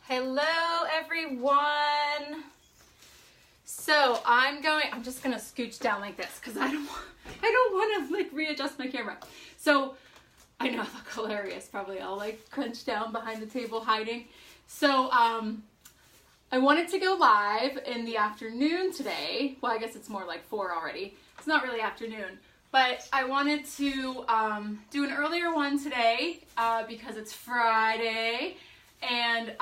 Hello everyone. So I'm just gonna scooch down like this because I don't want to like readjust my camera. So I know I look hilarious, probably all like crunched down behind the table hiding. So I wanted to go live in the afternoon today. Well, I guess it's more like 4 already. It's not really afternoon, but I wanted to do an earlier one today because it's Friday and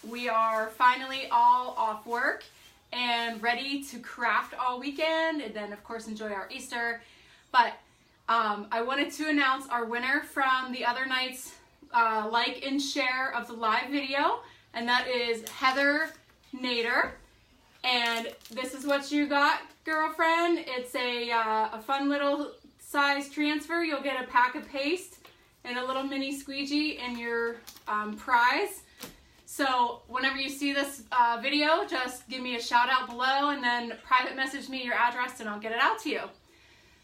we are finally all off work and ready to craft all weekend and then of course enjoy our Easter. But I wanted to announce our winner from the other night's like and share of the live video, and that is Heather Nader. And this is what you got, girlfriend. It's a fun little size transfer. You'll get a pack of paste and a little mini squeegee in your prize. So whenever you see this video, just give me a shout out below and then private message me your address and I'll get it out to you.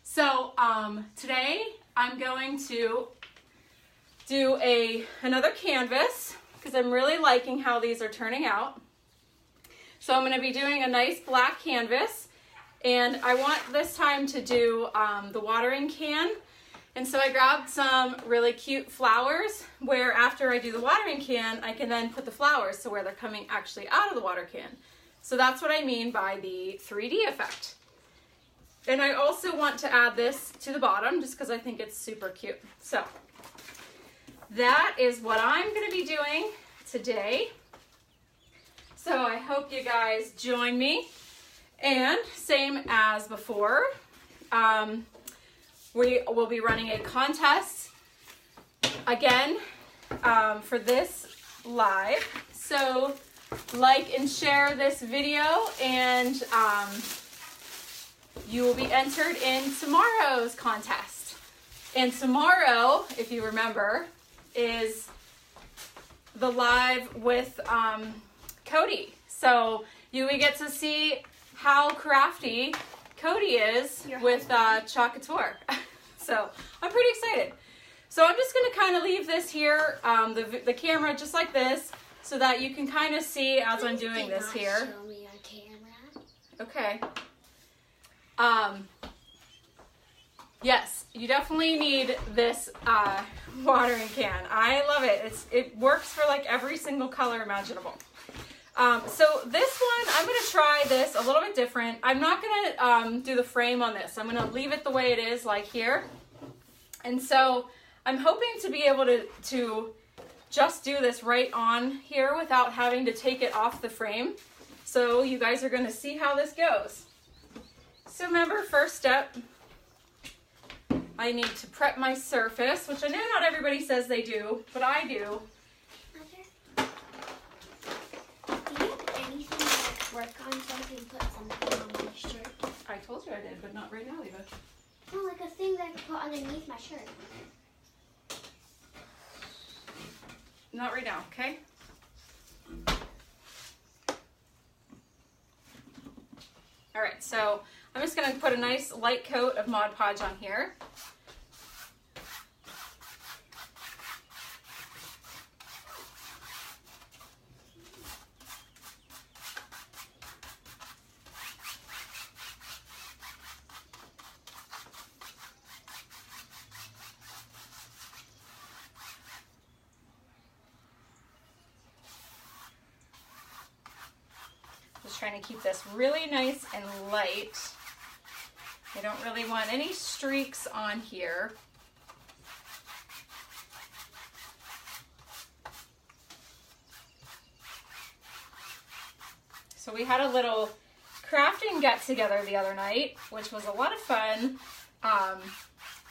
So today I'm going to do another canvas because I'm really liking how these are turning out. So I'm going to be doing a nice black canvas, and I want this time to do the watering can. And so I grabbed some really cute flowers where after I do the watering can, I can then put the flowers so where they're coming actually out of the water can. So that's what I mean by the 3D effect. And I also want to add this to the bottom just because I think it's super cute. So that is what I'm going to be doing today. So I hope you guys join me. And same as before, we will be running a contest again for this live. So like and share this video, and you will be entered in tomorrow's contest. And tomorrow, if you remember, is the live with Cody. So you will get to see how crafty Cody is with Couture. So I'm pretty excited. So I'm just going to kind of leave this here, the camera just like this, so that you can kind of see as I'm doing this here. Show me a camera. Okay. Yes, you definitely need this watering can. I love it. It works for like every single color imaginable. So this one, I'm going to try this a little bit different. I'm not going to do the frame on this. I'm going to leave it the way it is, like here. And so I'm hoping to be able to just do this right on here without having to take it off the frame. So you guys are going to see how this goes. So remember, first step, I need to prep my surface, which I know not everybody says they do, but I do. Work on something, put something on my shirt. I told you I did, but not right now, Eva. No, like a thing that I could put underneath my shirt. Not right now, okay? All right, so I'm just gonna put a nice light coat of Mod Podge on here. Just trying to keep this really nice and light. I don't really want any streaks on here. So we had a little crafting get together the other night, which was a lot of fun.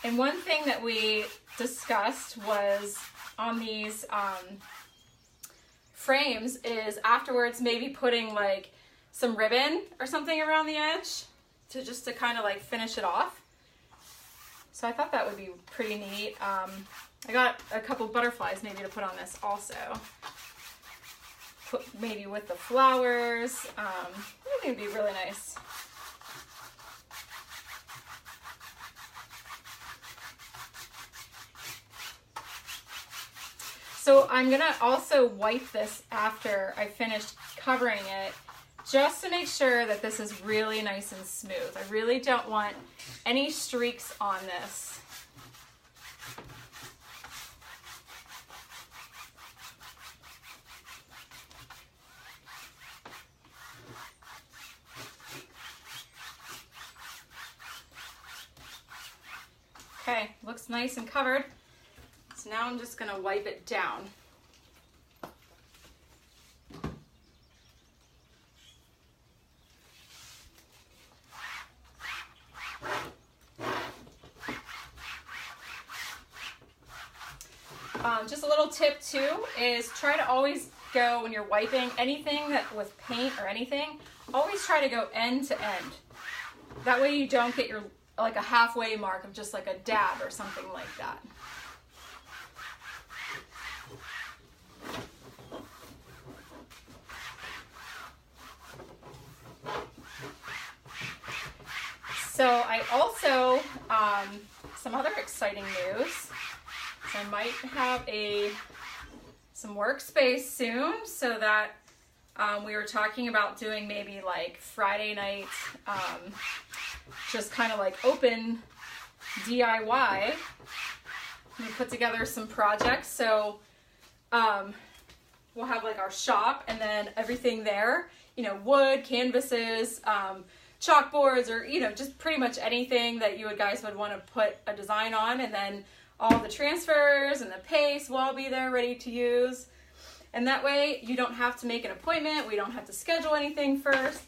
And one thing that we discussed was on these frames is afterwards maybe putting like some ribbon or something around the edge to kind of like finish it off. So I thought that would be pretty neat. I got a couple butterflies maybe to put on this also. Put maybe with the flowers. I think it'd be really nice. So I'm gonna also wipe this after I finish covering it, just to make sure that this is really nice and smooth. I really don't want any streaks on this. Okay, looks nice and covered. So now I'm just gonna wipe it down. Just a little tip too is try to always go, when you're wiping anything that with paint or anything, always try to go end to end. That way you don't get your like a halfway mark of just like a dab or something like that. So I also, some other exciting news. So I might have some workspace soon, so that we were talking about doing maybe like Friday night, just kind of like open DIY. We put together some projects, so we'll have like our shop and then everything there, you know, wood, canvases, chalkboards, or, you know, just pretty much anything that you guys would want to put a design on, and then all the transfers and the paste will all be there ready to use. And that way you don't have to make an appointment, we don't have to schedule anything first,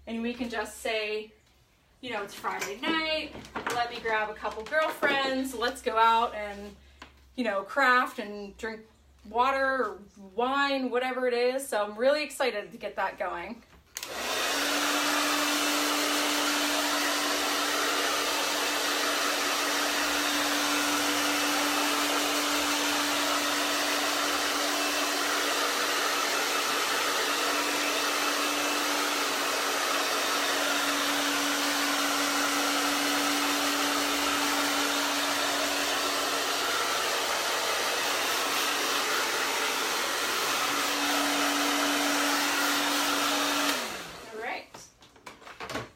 and we can just say, you know, it's Friday night, let me grab a couple girlfriends, let's go out and, you know, craft and drink water or wine, whatever it is. So I'm really excited to get that going.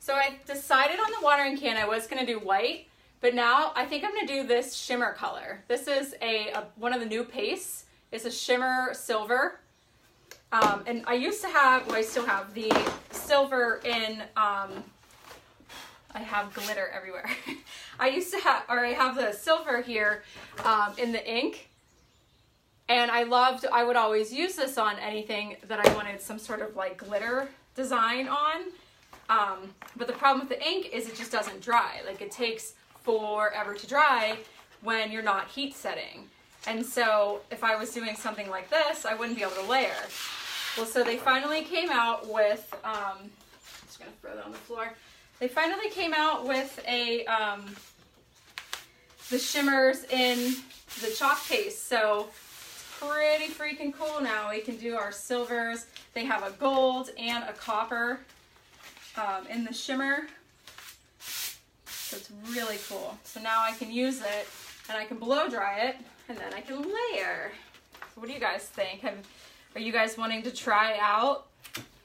So I decided on the watering can I was going to do white, but now I think I'm going to do this shimmer color. This is one of the new pastes. It's a shimmer silver. And I used to have, well, I still have the silver in, I have glitter everywhere. I have the silver here in the ink. And I would always use this on anything that I wanted some sort of like glitter design on. But the problem with the ink is it just doesn't dry. Like, it takes forever to dry when you're not heat setting. And so if I was doing something like this, I wouldn't be able to layer. Well, so they finally came out with, I'm just gonna throw that on the floor. They finally came out with the shimmers in the chalk paste. So it's pretty freaking cool now. We can do our silvers. They have a gold and a copper in the shimmer. So it's really cool. So now I can use it and I can blow dry it and then I can layer. So what do you guys think? Are you guys wanting to try out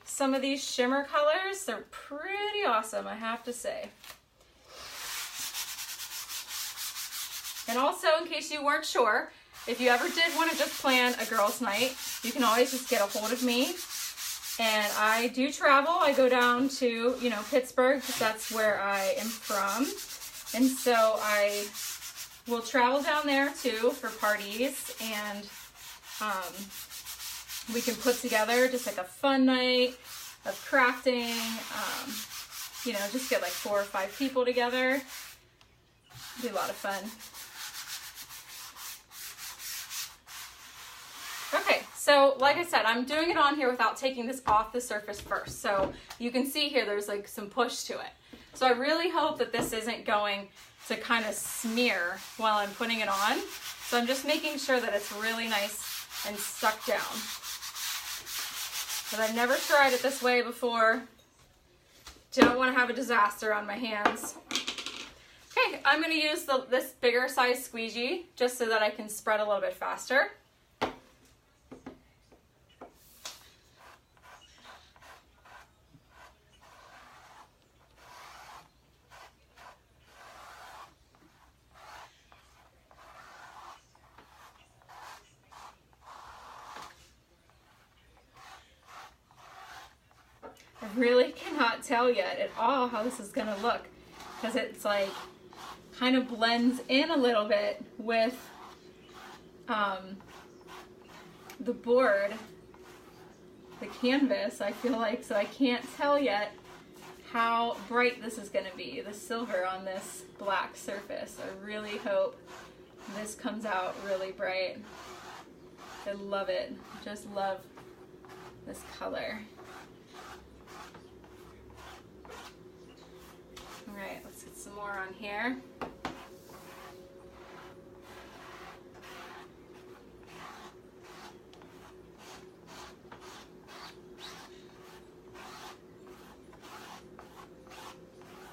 some of these shimmer colors? They're pretty awesome, I have to say. And also, in case you weren't sure, if you ever did want to just plan a girls' night, you can always just get a hold of me. And I do travel. I go down to, you know, Pittsburgh, because that's where I am from. And so I will travel down there too for parties, and we can put together just like a fun night of crafting. You know, just get like 4 or 5 people together. It'll be a lot of fun. Okay, so like I said, I'm doing it on here without taking this off the surface first. So you can see here there's like some push to it. So I really hope that this isn't going to kind of smear while I'm putting it on. So I'm just making sure that it's really nice and stuck down. But I've never tried it this way before. Don't want to have a disaster on my hands. Okay, I'm going to use this bigger size squeegee just so that I can spread a little bit faster. cannot tell yet at all how this is gonna look, because it's like kind of blends in a little bit with the board, the canvas, I feel like, so I can't tell yet how bright this is gonna be, the silver on this black surface. I really hope this comes out really bright. I love it, just love this color. All right, let's get some more on here.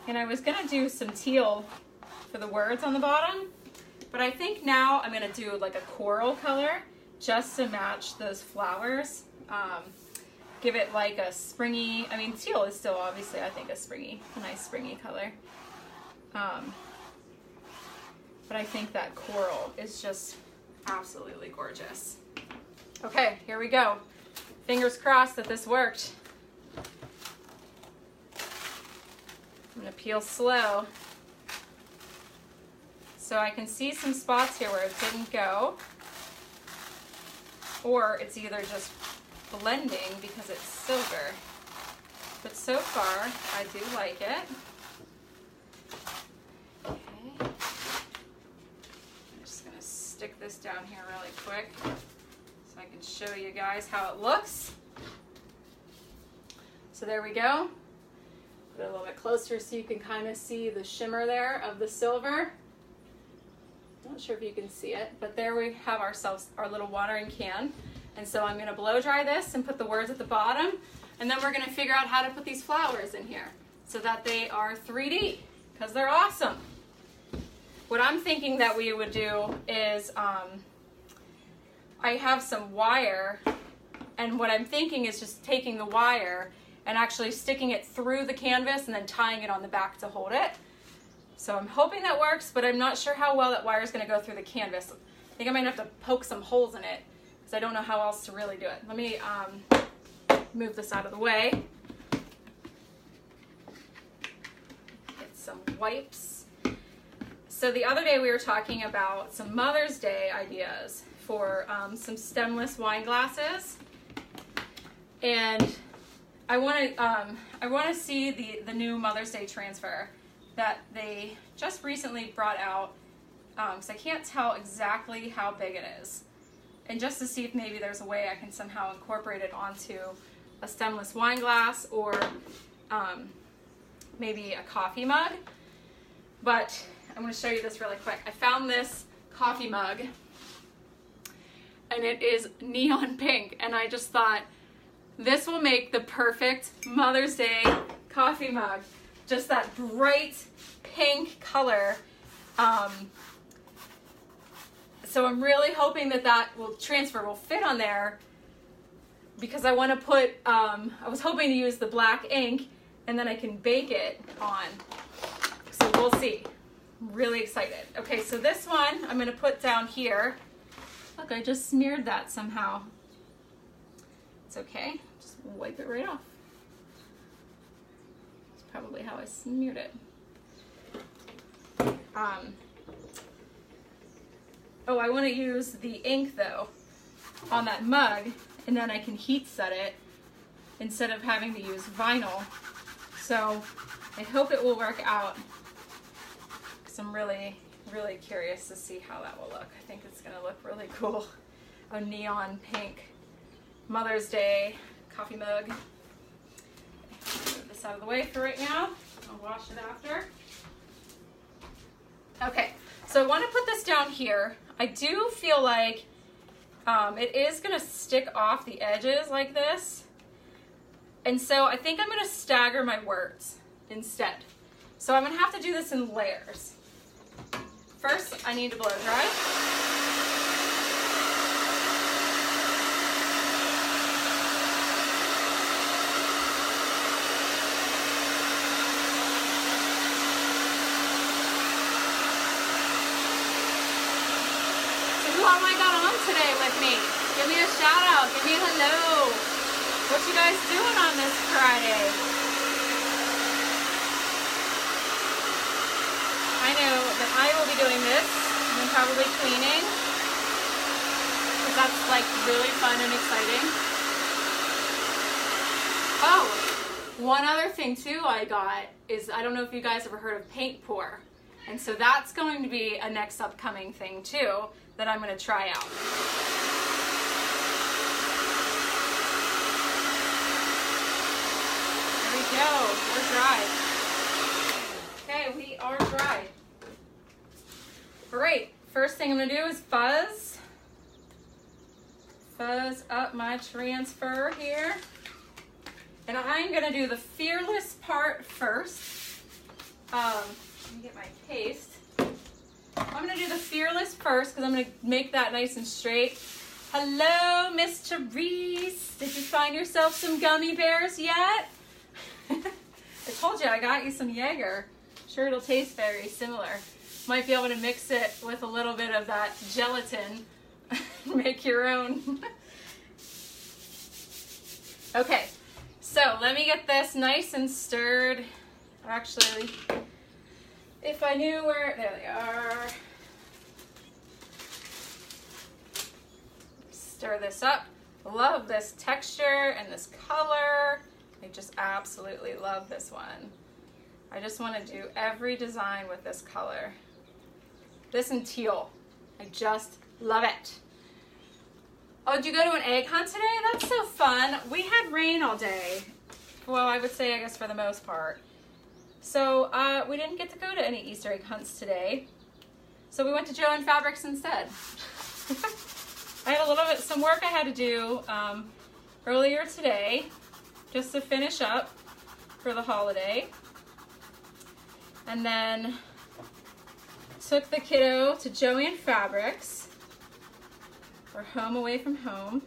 And I was gonna do some teal for the words on the bottom, but I think now I'm gonna do like a coral color just to match those flowers. Give it like a springy, I mean teal is still obviously I think a nice springy color. But I think that coral is just absolutely gorgeous. Okay, here we go. Fingers crossed that this worked. I'm gonna peel slow so I can see some spots here where it didn't go, or it's either just blending because it's silver. But so far, I do like it. Okay. I'm just gonna stick this down here really quick so I can show you guys how it looks. So there we go. Put it a little bit closer so you can kind of see the shimmer there of the silver. Not sure if you can see it, but there we have ourselves our little watering can. And so I'm gonna blow dry this and put the words at the bottom, and then we're gonna figure out how to put these flowers in here so that they are 3D, because they're awesome. What I'm thinking that we would do is, I have some wire, and what I'm thinking is just taking the wire and actually sticking it through the canvas and then tying it on the back to hold it. So I'm hoping that works, but I'm not sure how well that wire is gonna go through the canvas. I think I might have to poke some holes in it, I don't know how else to really do it. Let me move this out of the way. Get some wipes. So the other day we were talking about some Mother's Day ideas for some stemless wine glasses, and I want to see the new Mother's Day transfer that they just recently brought out, because I can't tell exactly how big it is. And just to see if maybe there's a way I can somehow incorporate it onto a stemless wine glass, or maybe a coffee mug. But I'm going to show you this really quick. I found this coffee mug, and it is neon pink, and I just thought this will make the perfect Mother's Day coffee mug. Just that bright pink color. So I'm really hoping that that will fit on there, because I want to put, I was hoping to use the black ink and then I can bake it on. So we'll see. I'm really excited. Okay, so this one I'm going to put down here. Look, I just smeared that somehow. It's okay. Just wipe it right off. That's probably how I smeared it. Oh, I want to use the ink though on that mug, and then I can heat set it instead of having to use vinyl. So I hope it will work out, because I'm really, really curious to see how that will look. I think it's going to look really cool. A neon pink Mother's Day coffee mug. Move this out of the way for right now. I'll wash it after. Okay, so I want to put this down here. I do feel like it is going to stick off the edges like this. And so I think I'm going to stagger my words instead. So I'm going to have to do this in layers. First, I need to blow dry. Who am I got on today with me? Give me a shout out. Give me a hello. What you guys doing on this Friday? doing this and then probably cleaning, because that's like really fun and exciting. Oh, one other thing too I got is, I don't know if you guys ever heard of paint pour. And so that's going to be a next upcoming thing too that I'm going to try out. There we go, we're dry. Okay, we are dry. Great, first thing I'm going to do is fuzz up my transfer here. And I'm going to do the fearless part first. Let me get my paste. I'm going to do the fearless first because I'm going to make that nice and straight. Hello, Miss Therese. Did you find yourself some gummy bears yet? I told you I got you some Jaeger. Sure, it'll taste very similar. Might be able to mix it with a little bit of that gelatin. Make your own. Okay. So let me get this nice and stirred. Actually, if I knew where, there they are. Stir this up. Love this texture and this color. I just absolutely love this one. I just want to do every design with this color. This and teal. I just love it. Oh, did you go to an egg hunt today? That's so fun. We had rain all day. Well, I would say, I guess, for the most part. So we didn't get to go to any Easter egg hunts today. So we went to Joann Fabrics instead. I had a little bit, some work I had to do earlier today just to finish up for the holiday. And then took the kiddo to Joann Fabrics. We're home away from home.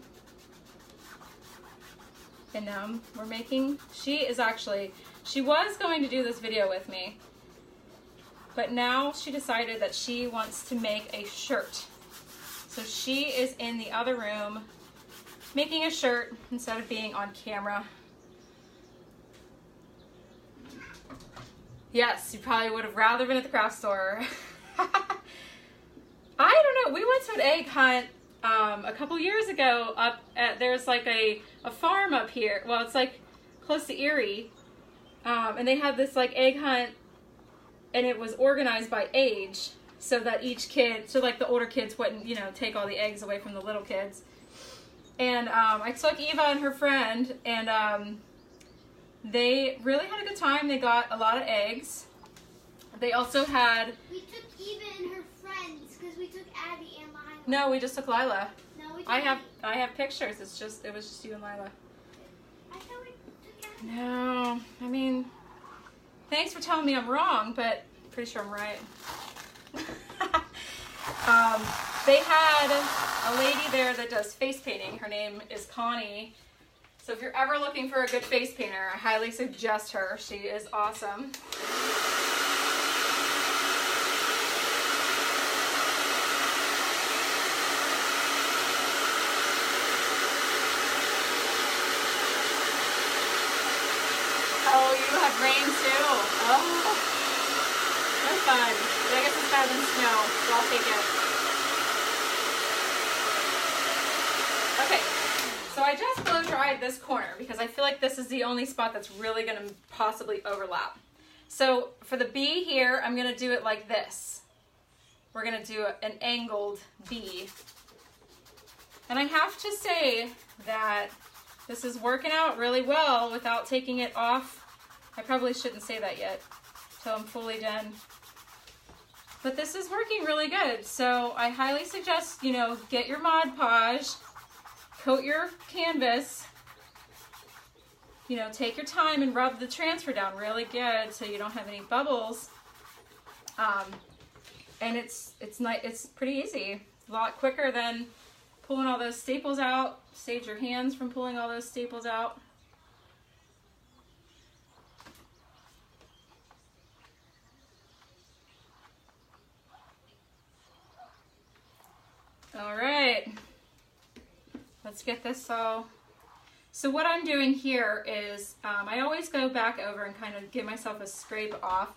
And we're making, she was going to do this video with me, but now she decided that she wants to make a shirt. So she is in the other room making a shirt instead of being on camera. Yes, you probably would have rather been at the craft store. I don't know, we went to an egg hunt a couple years ago up at, there's like a farm up here. Well, it's like close to Erie. And they had this like egg hunt, and it was organized by age so that each kid, so like the older kids wouldn't, you know, take all the eggs away from the little kids. And I took Eva and her friend, and they really had a good time. They got a lot of eggs. They also had... We took Eva and her friends because we took Abby and Lila. No, we just took Lila. No, we took I have pictures. It was just you and Lila. I thought we took Abby. No, I mean, thanks for telling me I'm wrong, but pretty sure I'm right. They had a lady there that does face painting. Her name is Connie. So if you're ever looking for a good face painter, I highly suggest her. She is awesome. Oh, you have rain too. Oh, that's fun. But I guess it's better than snow, so I'll take it. Okay, so I just blow dried this corner because I feel like this is the only spot that's really going to possibly overlap. So for the B here, I'm going to do it like this. We're going to do an angled B. And I have to say that this is working out really well without taking it off. I probably shouldn't say that yet until I'm fully done. But this is working really good. So I highly suggest, you know, get your Mod Podge, coat your canvas, you know, take your time and rub the transfer down really good so you don't have any bubbles. And it's pretty easy. A lot quicker than pulling all those staples out. Saves your hands from pulling all those staples out. All right, let's get this all. So what I'm doing here is I always go back over and kind of give myself a scrape off,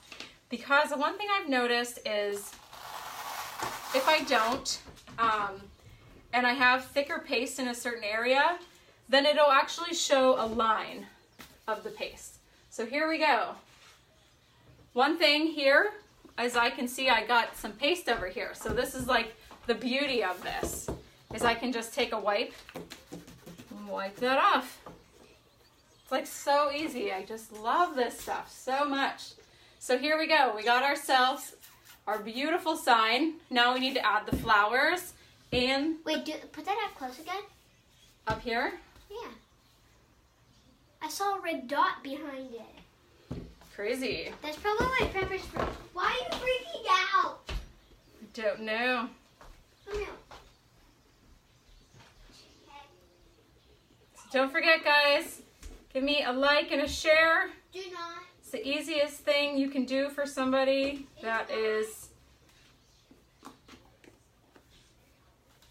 because the one thing I've noticed is if I don't, and I have thicker paste in a certain area, then it'll actually show a line of the paste. So here we go. One thing here, as I can see, I got some paste over here. So this is like the beauty of this, is I can just take a wipe and wipe that off. It's like so easy. I just love this stuff so much. So here we go. We got ourselves our beautiful sign. Now we need to add the flowers and... Wait, put that up close again. Up here? Yeah. I saw a red dot behind it. Crazy. That's probably my pepper spray. Why are you freaking out? I don't know. Oh no. So don't forget, guys, give me a like and a share. Do not. It's the easiest thing you can do for somebody that is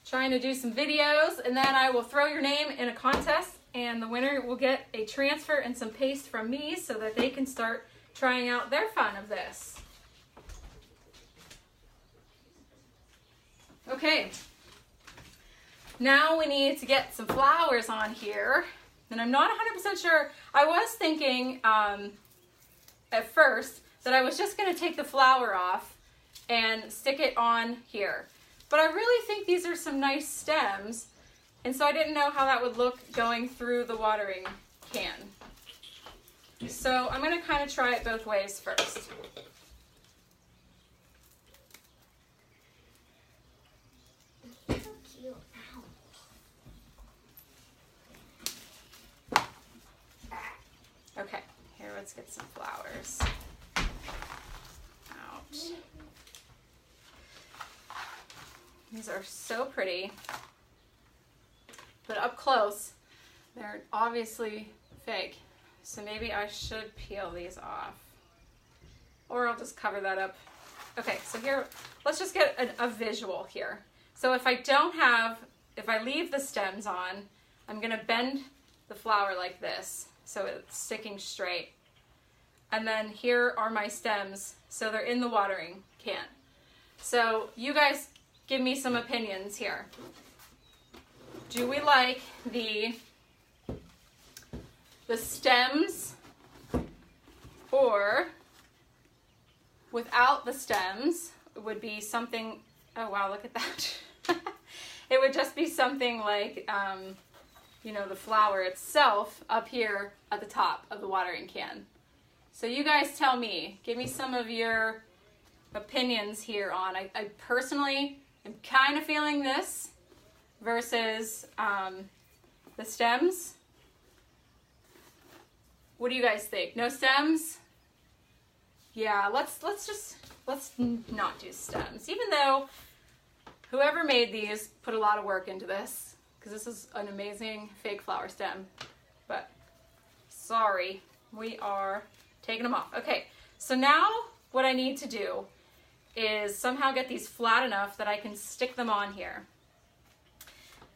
trying to do some videos, and then I will throw your name in a contest, and the winner will get a transfer and some paste from me so that they can start trying out their fun of this. Okay, now we need to get some flowers on here, and I'm not 100% sure. I was thinking at first that I was just going to take the flower off and stick it on here. But I really think these are some nice stems, and so I didn't know how that would look going through the watering can. So I'm going to kind of try it both ways first. So cute. Ow. Okay, here, let's get some flowers out. These are so pretty, but up close, they're obviously fake. So maybe I should peel these off, or I'll just cover that up. Okay, so here, let's just get a visual here. So if I leave the stems on, I'm gonna bend the flower like this, so it's sticking straight. And then here are my stems, so they're in the watering can. So you guys give me some opinions here. Do we like the stems, or without the stems? It would be something, oh wow, look at that. It would just be something like, you know, the flower itself up here at the top of the watering can. So you guys tell me, give me some of your opinions here on, I personally am kind of feeling this versus the stems. What do you guys think? No stems? Yeah, let's not do stems. Even though whoever made these put a lot of work into this, because this is an amazing fake flower stem. But sorry, we are taking them off. Okay, so now what I need to do is somehow get these flat enough that I can stick them on here.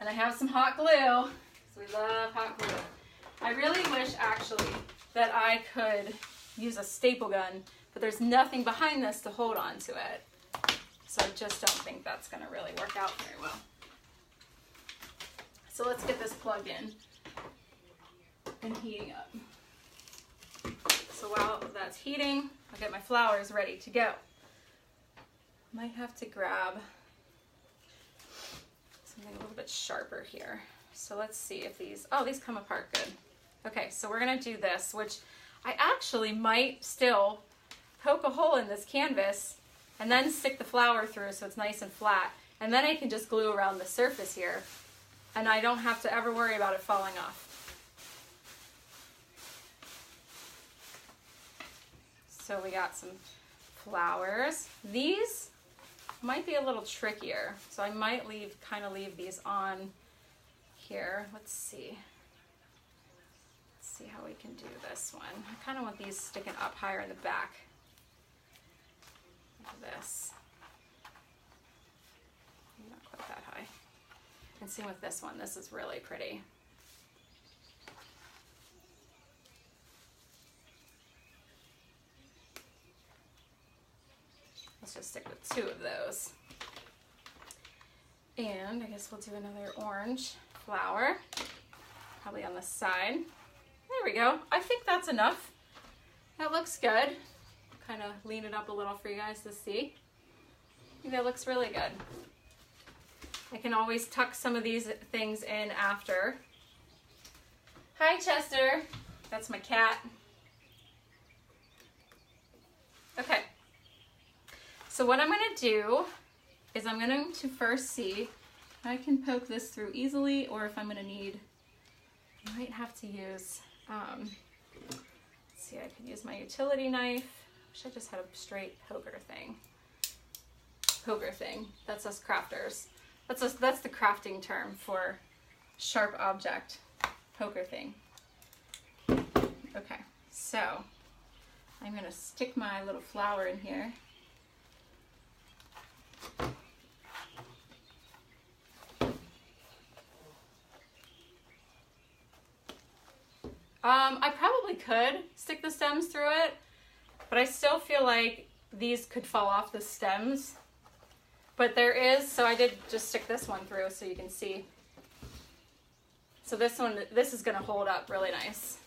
And I have some hot glue, because we love hot glue. I really wish actually that I could use a staple gun, but there's nothing behind this to hold on to it. So I just don't think that's gonna really work out very well. So let's get this plugged in and heating up. So while that's heating, I'll get my flowers ready to go. Might have to grab something a little bit sharper here. So let's see if these come apart good. Okay, so we're gonna do this, which I actually might still poke a hole in this canvas and then stick the flower through so it's nice and flat. And then I can just glue around the surface here and I don't have to ever worry about it falling off. So we got some flowers. These might be a little trickier, so I might kind of leave these on here. Let's see how we can do this one. I kind of want these sticking up higher in the back, like this. Not quite that high. And same with this one. This is really pretty. Let's just stick with 2 of those. And I guess we'll do another orange flower, probably on the side. There we go. I think that's enough. That looks good. Kind of lean it up a little for you guys to see. I think that looks really good. I can always tuck some of these things in after. Hi, Chester. That's my cat. Okay. So what I'm going to do is I'm going to first see if I can poke this through easily, or if I'm going to need, I might have to use, let's see, I could use my utility knife. Wish I just had a straight poker thing. That's us crafters. That's the crafting term for sharp object. Poker thing. Okay, so I'm gonna stick my little flower in here. I probably could stick the stems through it, but I still feel like these could fall off the stems. But there is, so I did just stick this one through so you can see. So this is gonna hold up really nice,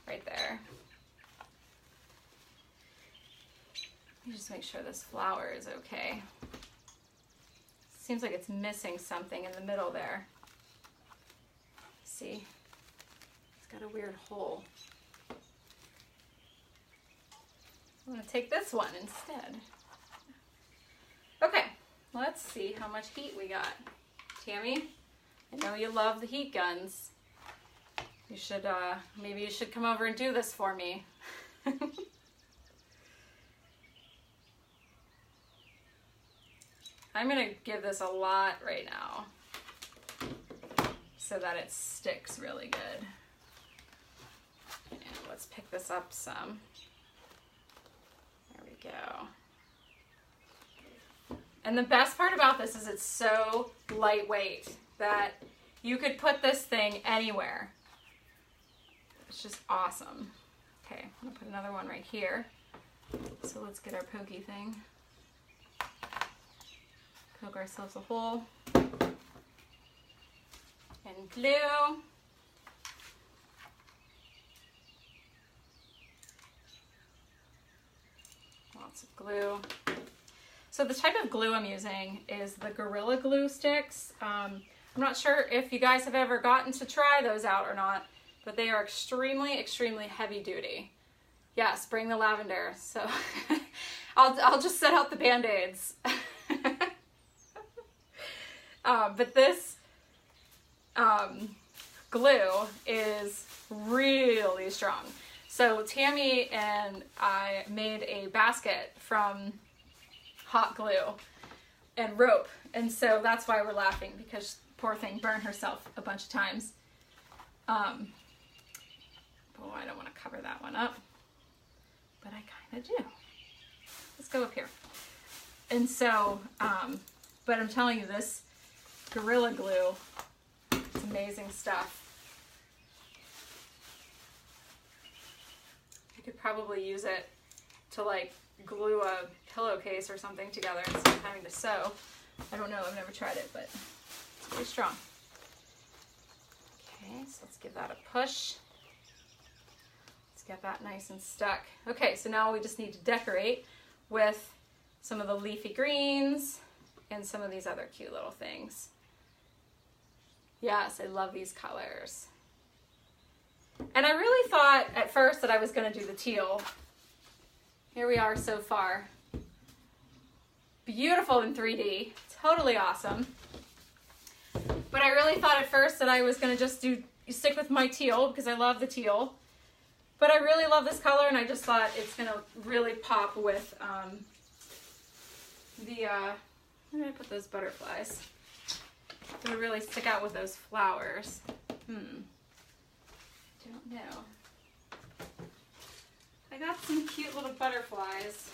right there. Let me just make sure this flower is okay. Seems like it's missing something in the middle there. See? It's got a weird hole. I'm gonna take this one instead. Okay, let's see how much heat we got. Tammy, I know you love the heat guns. You should, maybe you should come over and do this for me. I'm gonna give this a lot right now so that it sticks really good. And let's pick this up some. There we go. And the best part about this is it's so lightweight that you could put this thing anywhere. It's just awesome. Okay, I'm gonna put another one right here. So let's get our pokey thing. Poke ourselves a hole. And glue. Lots of glue. So the type of glue I'm using is the Gorilla Glue sticks. I'm not sure if you guys have ever gotten to try those out or not, but they are extremely, extremely heavy duty. Yes, bring the lavender. So I'll just set out the Band-Aids. But this glue is really strong. So Tammy and I made a basket from hot glue and rope, and so that's why we're laughing, because poor thing burned herself a bunch of times. Oh, I don't want to cover that one up, but I kind of do. Let's go up here. And so, but I'm telling you, this Gorilla Glue, it's amazing stuff. I could probably use it to like glue a pillowcase or something together instead of having to sew. I don't know, I've never tried it, but it's pretty strong. Okay, so let's give that a push. Let's get that nice and stuck. Okay, so now we just need to decorate with some of the leafy greens and some of these other cute little things. Yes, I love these colors. And I really thought at first that I was going to do the teal. Here we are so far. Beautiful in 3D, totally awesome. But I really thought at first that I was going to just stick with my teal because I love the teal. But I really love this color, and I just thought it's going to really pop with where did I put those butterflies? It's going to really stick out with those flowers. Don't know. I got some cute little butterflies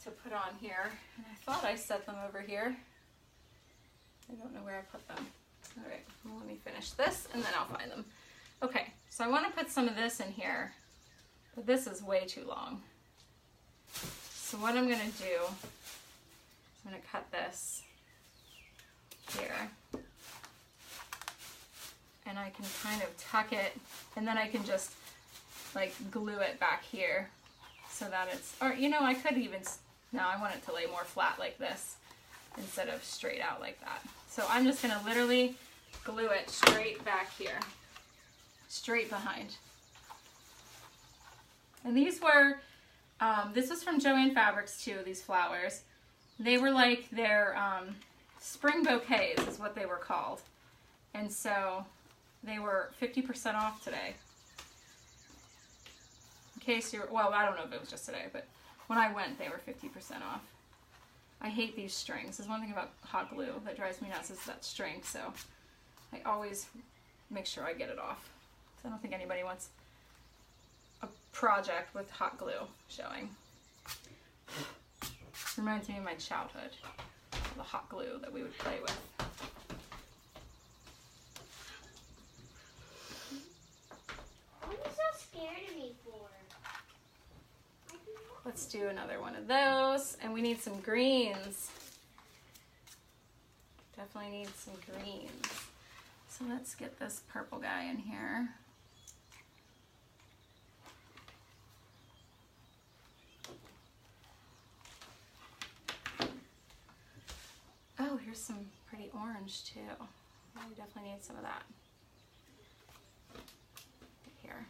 to put on here, and I thought I set them over here. I don't know where I put them. All right, well, let me finish this and then I'll find them. Okay, so I want to put some of this in here, but this is way too long. So what I'm going to do is I'm going to cut this here. And I can kind of tuck it, and then I can just like glue it back here so that it's, or you know, I could even, no, I want it to lay more flat like this instead of straight out like that. So I'm just gonna literally glue it straight back here, straight behind. And these were, this was from Joann Fabrics too, these flowers. They were like their spring bouquets is what they were called. And so they were 50% off today. In case you're, well, I don't know if it was just today, but when I went, they were 50% off. I hate these strings. There's one thing about hot glue that drives me nuts is that string, so I always make sure I get it off. So I don't think anybody wants a project with hot glue showing. Reminds me of my childhood, the hot glue that we would play with. What are you so scared of me for? Let's do another one of those, and we need some greens. Definitely need some greens. So let's get this purple guy in here. Oh, here's some pretty orange too. Oh, we definitely need some of that. Here.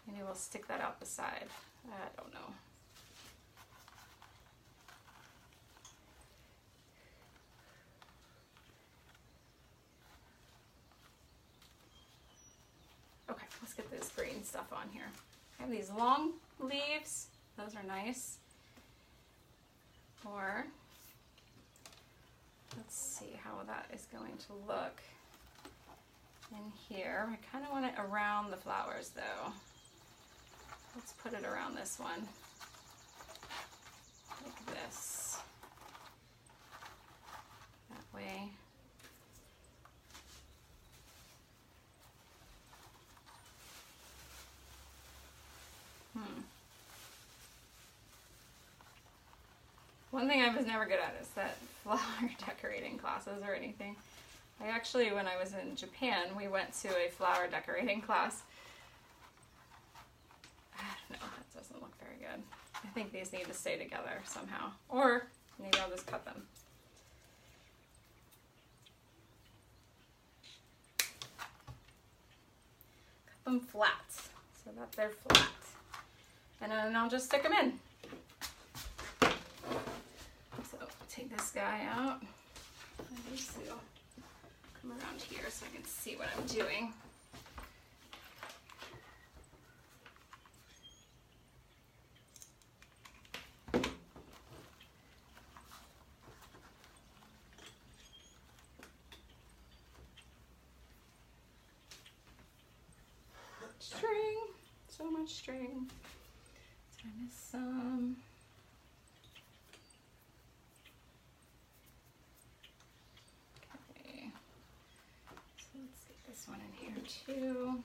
Maybe we'll stick that out the side. I don't know. Okay, let's get this green stuff on here. I have these long leaves. Those are nice. Or, let's see how that is going to look in here. I kind of want it around the flowers though. Let's put it around this one, like this, that way. One thing I was never good at is that flower decorating classes or anything. I actually, when I was in Japan, we went to a flower decorating class. I don't know, that doesn't look very good. I think these need to stay together somehow. Or maybe I'll just cut them. Cut them flat so that they're flat. And then I'll just stick them in. So take this guy out. I need to come around here so I can see what I'm doing. String, so much string. Did I miss some? Okay, so let's get this one in here too.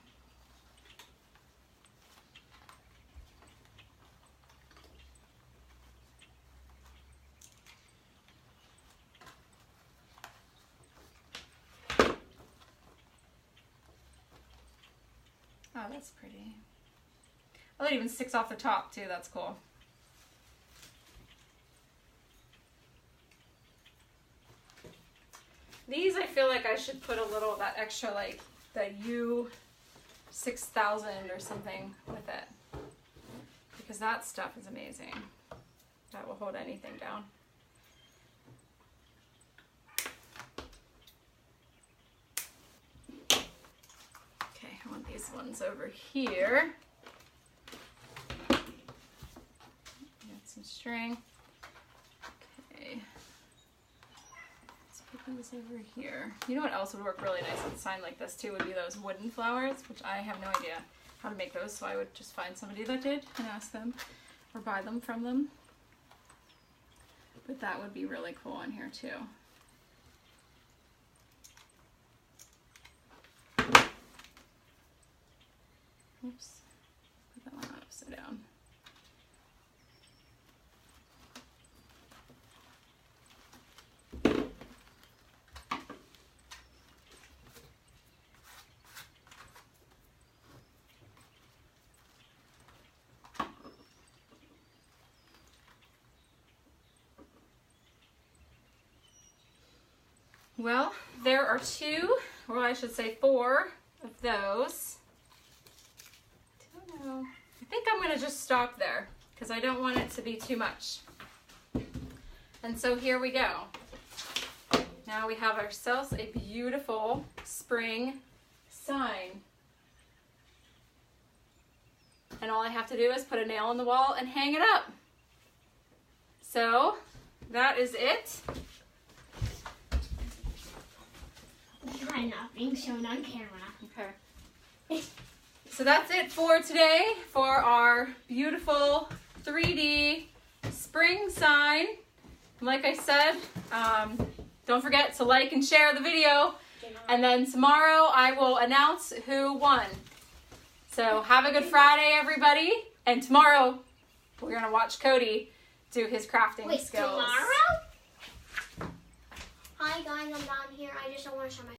Oh, that's pretty. Oh, it even sticks off the top too, that's cool. These I feel like I should put a little, that extra like the U6000 or something with it. Because that stuff is amazing. That will hold anything down. Okay, I want these ones over here. Get some string. Okay. Let's put these over here. You know what else would work really nice with a sign like this too would be those wooden flowers, which I have no idea how to make those, so I would just find somebody that did and ask them or buy them from them. But that would be really cool in here too. Oops, put that one on upside down. Well, there are 2, or I should say 4 of those. I don't know. I think I'm gonna just stop there because I don't want it to be too much. And so here we go. Now we have ourselves a beautiful spring sign. And all I have to do is put a nail in the wall and hang it up. So that is it. I'm not being shown on camera. Okay. So that's it for today for our beautiful 3D spring sign. Like I said, don't forget to like and share the video. And then tomorrow I will announce who won. So have a good Friday, everybody. And tomorrow we're going to watch Cody do his crafting skills. Tomorrow? Hi guys, I'm down here. I just don't want to show my